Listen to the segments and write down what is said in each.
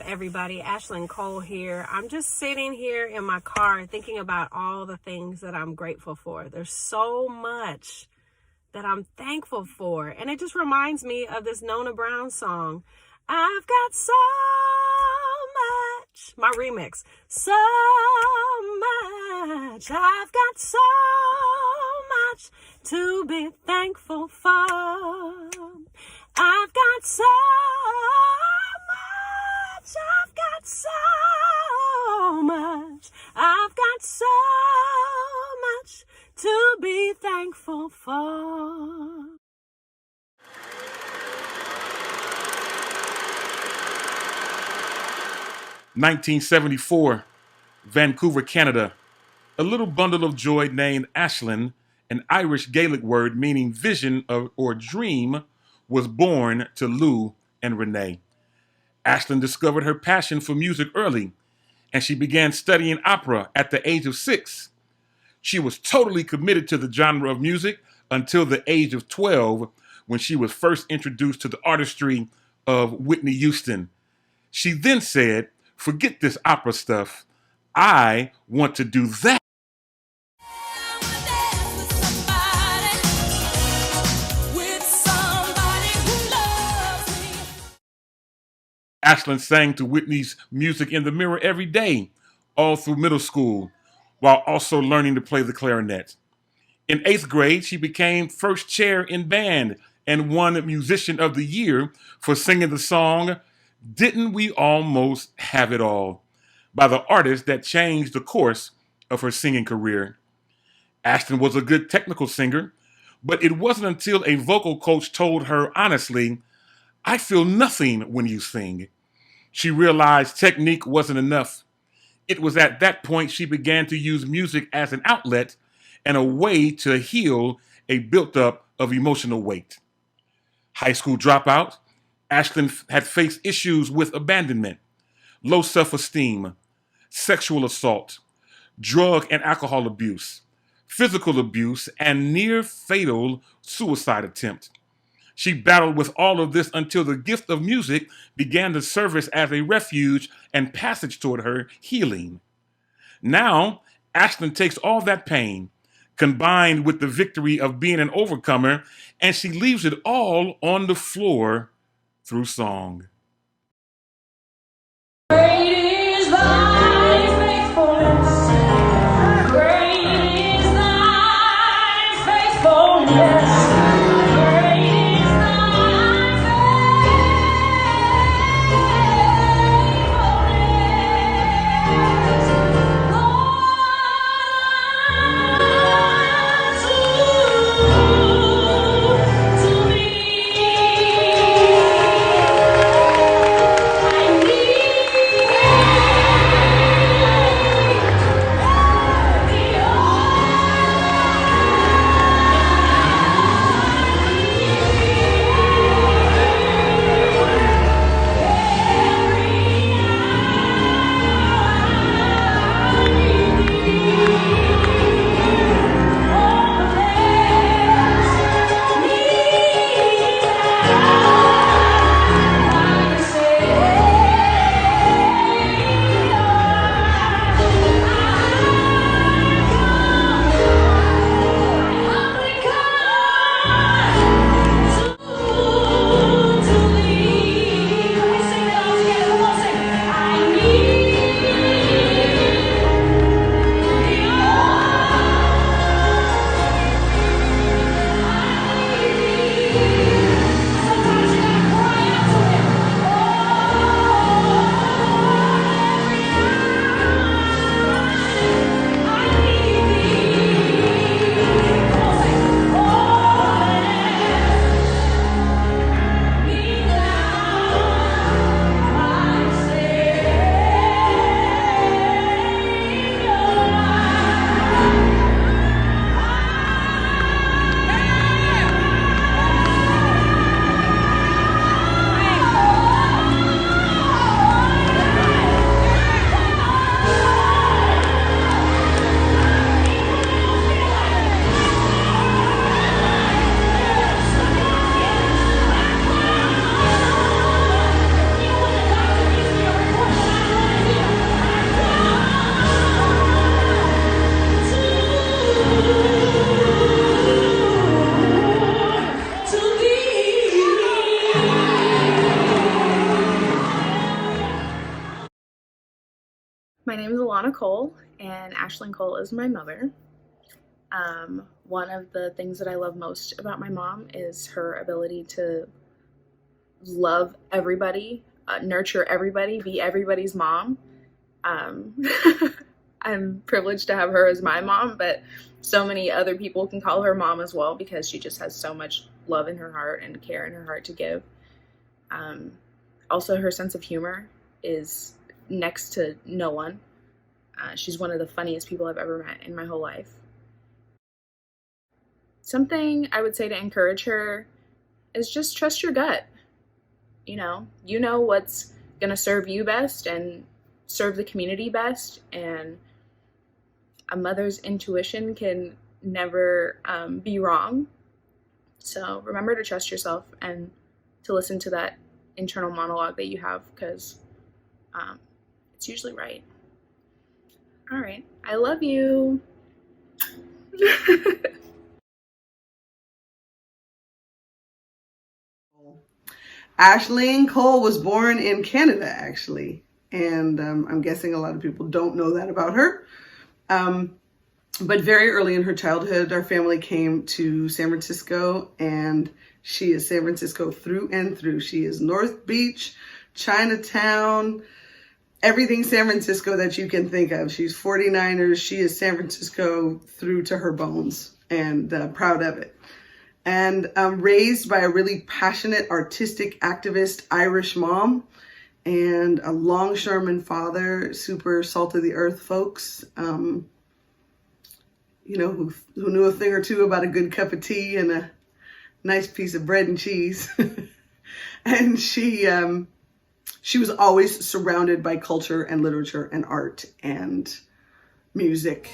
everybody? Ashling Cole here. I'm just sitting here in my car thinking about all the things that I'm grateful for. There's so much that I'm thankful for. And it just reminds me of this Nona Brown song. I've got so much, my remix, so much. I've got so much to be thankful for. I've got so much, I've got so much, I've got so much to be thankful for. (1974), Vancouver, Canada. A little bundle of joy named Ashling, an Irish Gaelic word meaning vision or dream, was born to Lou and Renee. Ashling discovered her passion for music early, and she began studying opera at the age of 6. She was totally committed to the genre of music until the age of 12, when she was first introduced to the artistry of Whitney Houston. She then said, "Forget this opera stuff. I want to do that." Ashling sang to Whitney's music in the mirror every day, all through middle school, while also learning to play the clarinet. In 8th grade, she became first chair in band and won Musician of the Year for singing the song "Didn't We Almost Have It All" by the artist that changed the course of her singing career. Ashling was a good technical singer, but it wasn't until a vocal coach told her honestly, "I feel nothing when you sing," she realized technique wasn't enough. It was at that point she began to use music as an outlet and a way to heal a buildup of emotional weight. High school dropout, Ashling had faced issues with abandonment, low self-esteem, sexual assault, drug and alcohol abuse, physical abuse, and near-fatal suicide attempt. She battled with all of this until the gift of music began to serve as a refuge and passage toward her healing. Now, Ashling takes all that pain, combined with the victory of being an overcomer, and she leaves it all on the floor through song. Great is thy faithfulness. Great is thy faithfulness. Cole, and Ashling Cole is my mother. One of the things that I love most about my mom is her ability to love everybody, nurture everybody, be everybody's mom. I'm privileged to have her as my mom, but so many other people can call her mom as well because she just has so much love in her heart and care in her heart to give. Also, her sense of humor is next to no one. She's one of the funniest people I've ever met in my whole life. Something I would say to encourage her is just trust your gut. You know what's going to serve you best and serve the community best, and a mother's intuition can never be wrong. So remember to trust yourself and to listen to that internal monologue that you have, because it's usually right. All right, I love you. Ashling Cole was born in Canada, actually, and I'm guessing a lot of people don't know that about her. But very early in her childhood, our family came to San Francisco, and she is San Francisco through and through. She is North Beach, Chinatown, everything San Francisco that you can think of. She's 49ers. She is San Francisco through to her bones, and proud of it. And raised by a really passionate, artistic, activist Irish mom and a longshoreman father, super salt of the earth folks, who knew a thing or two about a good cup of tea and a nice piece of bread and cheese. And she was always surrounded by culture and literature and art and music.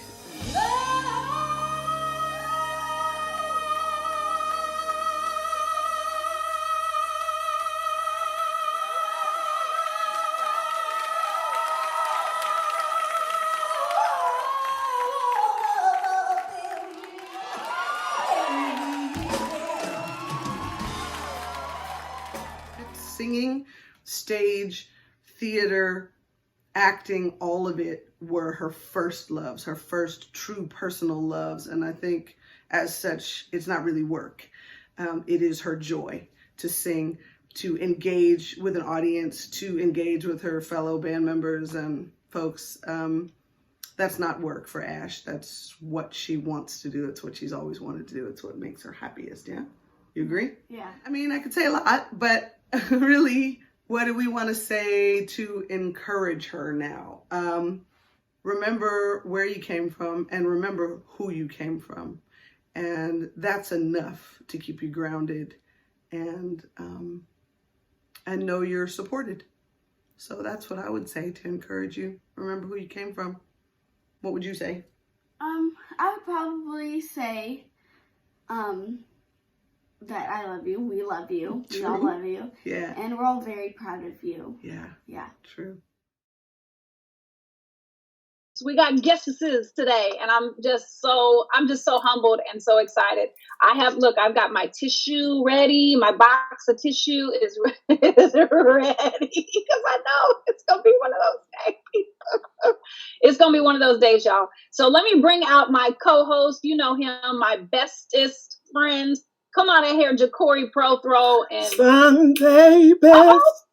Singing, stage, theater, acting, all of it were her first loves, her first true personal loves. And I think as such, it's not really work. It is her joy to sing, to engage with an audience, to engage with her fellow band members and folks. That's not work for Ash. That's what she wants to do. It's what she's always wanted to do. It's what makes her happiest. Yeah? You agree? Yeah. I mean, I could say a lot, but really, what do we want to say to encourage her now? Remember where you came from and remember who you came from. And that's enough to keep you grounded and know you're supported. So that's what I would say to encourage you. Remember who you came from. What would you say? I would probably say, that I love you, we love you, we all love you. Yeah. And we're all very proud of you. Yeah. Yeah. True. We got guests today, and I'm just so humbled and so excited. I've got my tissue ready. My box of tissue is ready because I know it's gonna be one of those days. It's gonna be one of those days, y'all. So let me bring out my co-host. You know him, my bestest friend. Come on in here, Ja'Cory Prothro and Sunday best.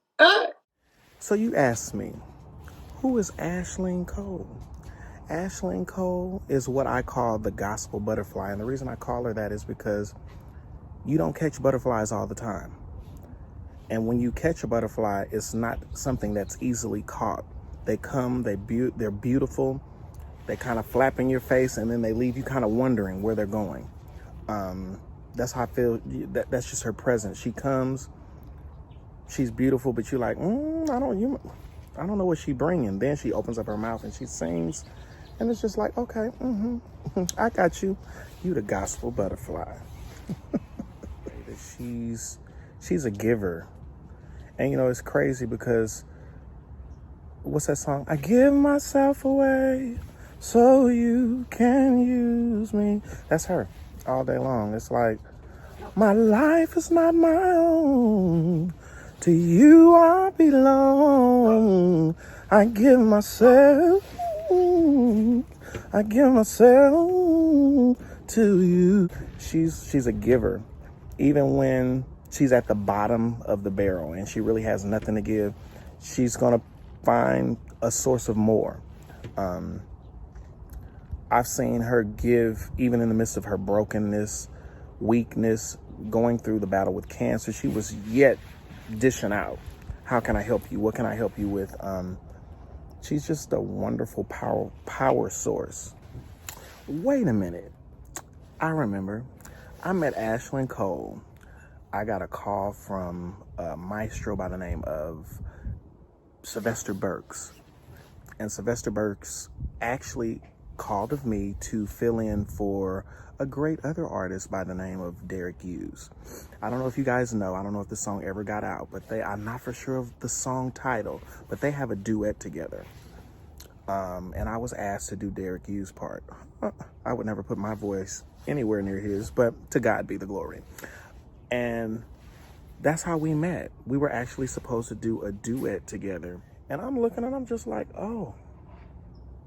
So you asked me, who is Ashling Cole? Ashling Cole is what I call the gospel butterfly. And the reason I call her that is because you don't catch butterflies all the time. And when you catch a butterfly, it's not something that's easily caught. They come, they're beautiful, they kind of flap in your face, and then they leave you kind of wondering where they're going. That's how I feel. That's just her presence. She comes, she's beautiful, but you're like, I don't know what she's bringing. Then she opens up her mouth and she sings, and it's just like, okay, I got you. You the gospel butterfly. She's a giver, and it's crazy because what's that song? I give myself away so you can use me. That's her. All day long. It's like, my life is not my own. To you I belong. I give myself I give myself to you. She's a giver. Even when she's at the bottom of the barrel and she really has nothing to give, she's gonna find a source of more. I've seen her give even in the midst of her brokenness, weakness, going through the battle with cancer. She was yet dishing out. How can I help you? What can I help you with? She's just a wonderful power source. Wait a minute. I remember. I met Ashling Cole. I got a call from a maestro by the name of Sylvester Burks. And Sylvester Burks actually called of me to fill in for a great other artist by the name of Derek Hughes. I don't know if you guys know, I don't know if the song ever got out, but I'm not for sure of the song title, but they have a duet together. And I was asked to do Derek Hughes' part. I would never put my voice anywhere near his, but to God be the glory. And that's how we met. We were actually supposed to do a duet together. And I'm looking and I'm just like, oh,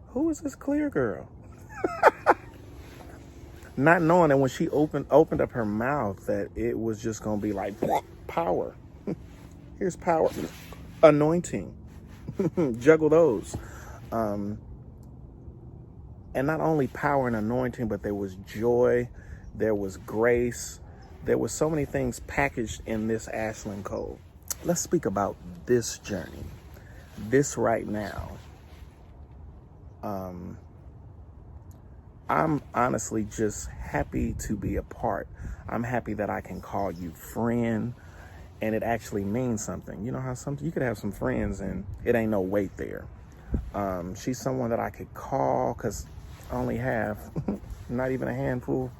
who is this clear girl? Not knowing that when she opened up her mouth that it was just going to be like power. Here's power. Anointing. Juggle those. And not only power and anointing, but there was joy, there was grace, there was so many things packaged in this Ashling Cole. Let's speak about this journey, this right now. I'm honestly just happy to be a part. I'm happy that I can call you friend, and it actually means something. You know how you could have some friends and it ain't no weight there. She's someone that I could call because I only have not even a handful.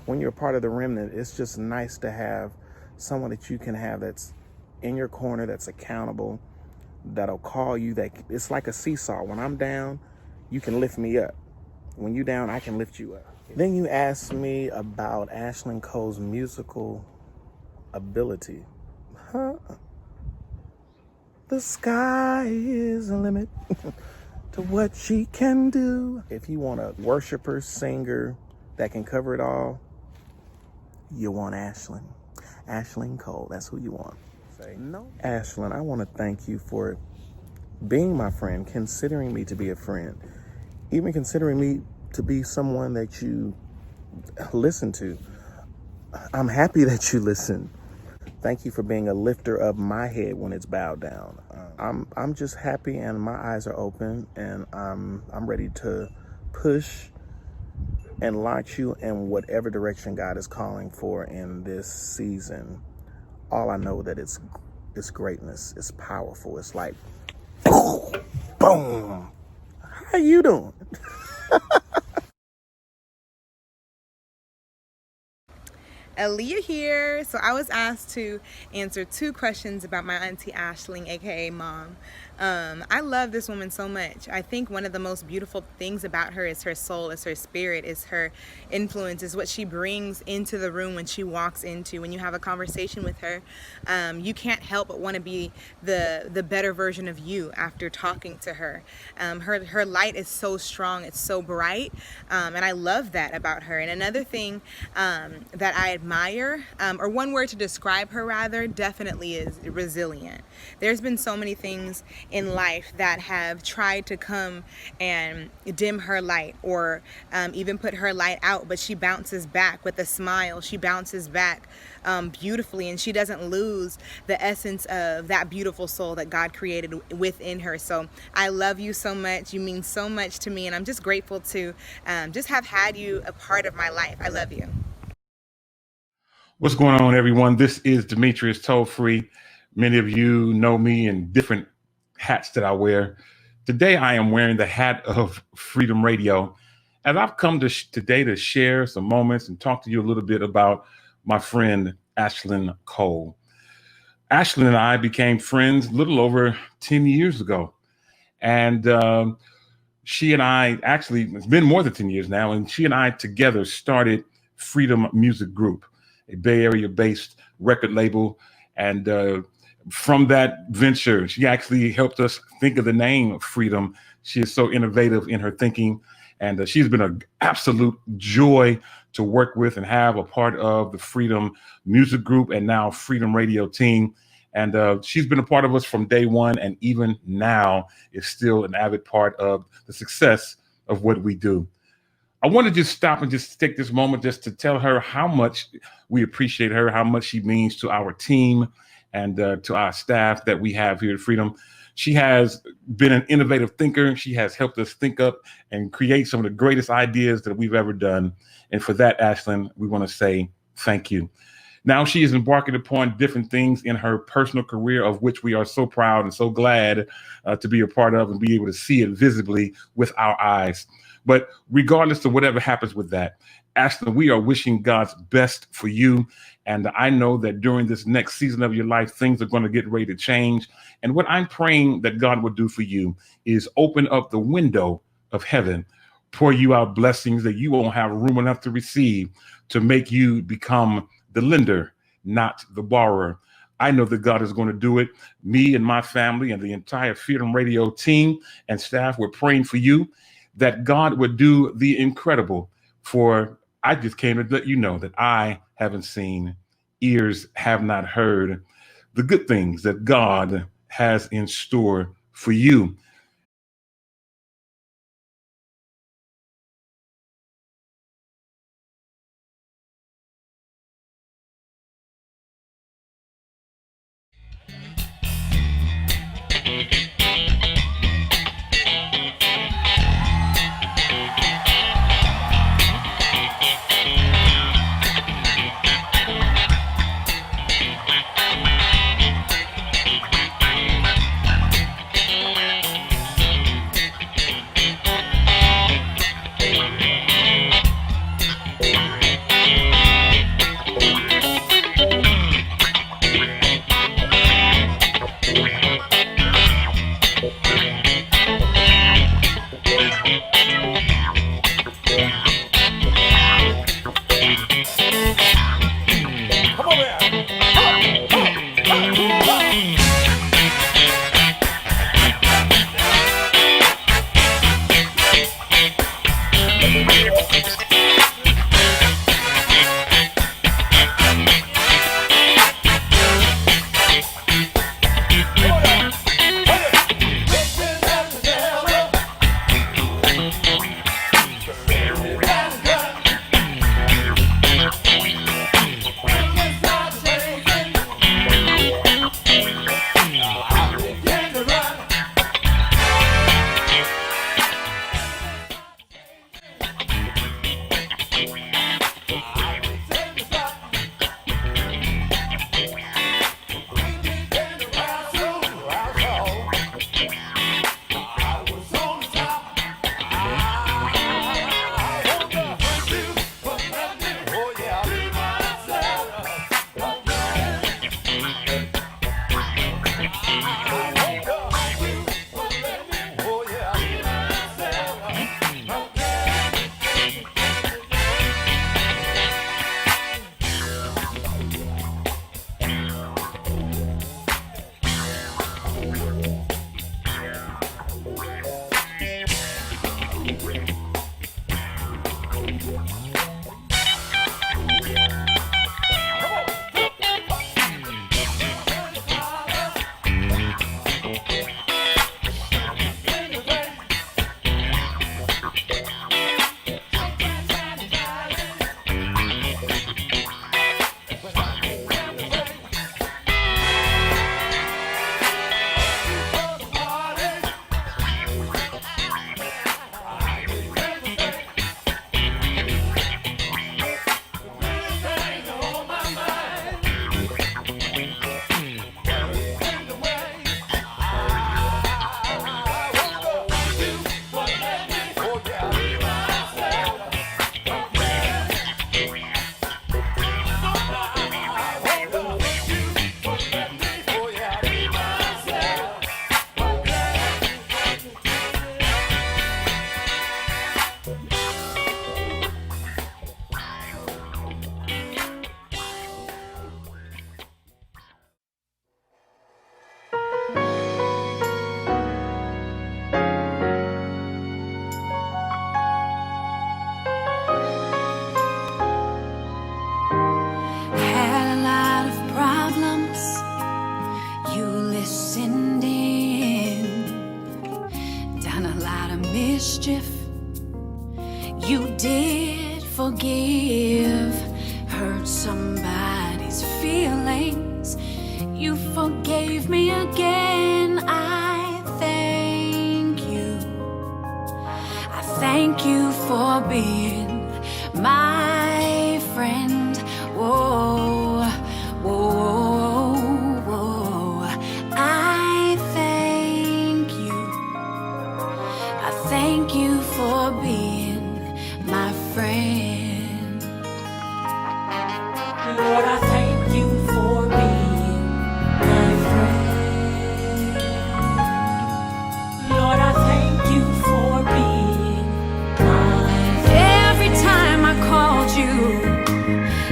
When you're a part of the remnant, it's just nice to have someone that you can have that's in your corner, that's accountable, that'll call you. That it's like a seesaw. When I'm down, you can lift me up. When you down, I can lift you up. Then you asked me about Ashling Cole's musical ability. Huh? The sky is the limit to what she can do. If you want a worshiper, singer that can cover it all, you want Ashling Cole. That's who you want. Say no. Ashling, I want to thank you for being my friend, considering me to be a friend, even considering me to be someone that you listen to. I'm happy that you listen. Thank you for being a lifter of my head when it's bowed down. I'm just happy and my eyes are open and I'm ready to push and launch you in whatever direction God is calling for in this season. All I know that it's greatness. It's powerful. It's like boom. How you doing? Aaliyah here. So I was asked to answer 2 questions about my auntie Ashling, aka Mom. I love this woman so much. I think one of the most beautiful things about her is her soul, is her spirit, is her influence, is what she brings into the room when she walks into. When you have a conversation with her, you can't help but want to be the better version of you after talking to her. Her light is so strong, it's so bright, and I love that about her. And another thing that I admire, or one word to describe her rather, definitely is resilient. There's been so many things in life that have tried to come and dim her light or even put her light out, but she bounces back with a smile. She bounces back beautifully, and she doesn't lose the essence of that beautiful soul that God created within her. So I love you so much. You mean so much to me, and I'm just grateful to just have had you a part of my life. I love you. What's going on, everyone? This is Demetrius Toll Free. Many of you know me in different hats that I wear. Today, I am wearing the hat of Freedom Radio. And I've come today to share some moments and talk to you a little bit about my friend, Ashling Cole. Ashling and I became friends a little over 10 years ago. And she and I, actually, it's been more than 10 years now, and she and I together started Freedom Music Group, a Bay Area-based record label. And from that venture. She actually helped us think of the name Freedom. She is so innovative in her thinking, and she's been an absolute joy to work with and have a part of the Freedom Music Group and now Freedom Radio team. And she's been a part of us from day one, and even now is still an avid part of the success of what we do. I want to just stop and just take this moment just to tell her how much we appreciate her, how much she means to our team and to our staff that we have here at Freedom. She has been an innovative thinker. She has helped us think up and create some of the greatest ideas that we've ever done. And for that, Ashling, we want to say thank you. Now she is embarking upon different things in her personal career, of which we are so proud and so glad to be a part of and be able to see it visibly with our eyes. But regardless of whatever happens with that, Ashling, we are wishing God's best for you. And I know that during this next season of your life, things are going to get ready to change. And what I'm praying that God will do for you is open up the window of heaven, pour you out blessings that you won't have room enough to receive, to make you become the lender, not the borrower. I know that God is going to do it. Me and my family and the entire Freedom Radio team and staff, we're praying for you that God would do the incredible. For I just came to let you know that I haven't seen, ears have not heard the good things that God has in store for you. forgive hurt somebody's feelings. You forgave me again. I thank you. I thank you for being my friend. Whoa, whoa, whoa. I thank you. I thank you for being my friend. Lord, I thank you for being my friend. Lord, I thank you for being my friend. Every time I called you,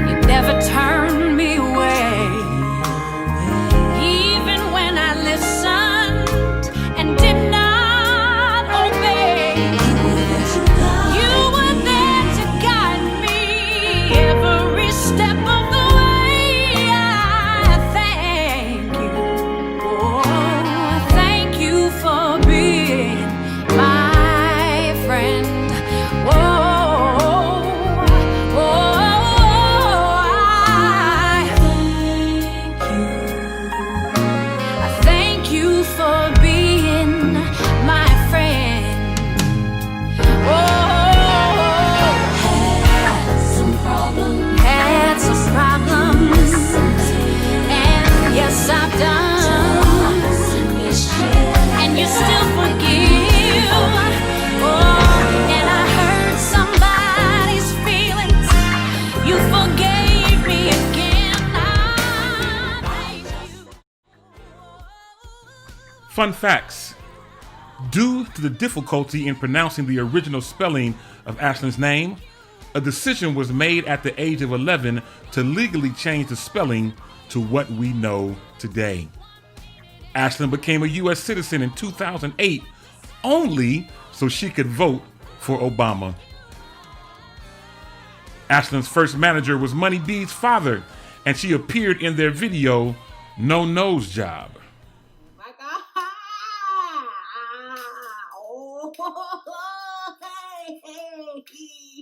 you never turned me away. Even when I listened and did not obey, you were there to guide me every step of the way. I thank you. Oh, I thank you for being my friend. Whoa, whoa, I thank you. I thank you for being my friend. Had some problems, and yes, I've done, and you still forgive. Oh, and I hurt somebody's feelings. You forgave me again. I thank you. Fun facts. Due to the difficulty in pronouncing the original spelling of Ashling's name, a decision was made at the age of 11 to legally change the spelling to what we know today. Ashling became a U.S. citizen in 2008 only so she could vote for Obama. Ashling's first manager was Money B's father, and she appeared in their video, No Nose Job. My God. Oh, hey, hey.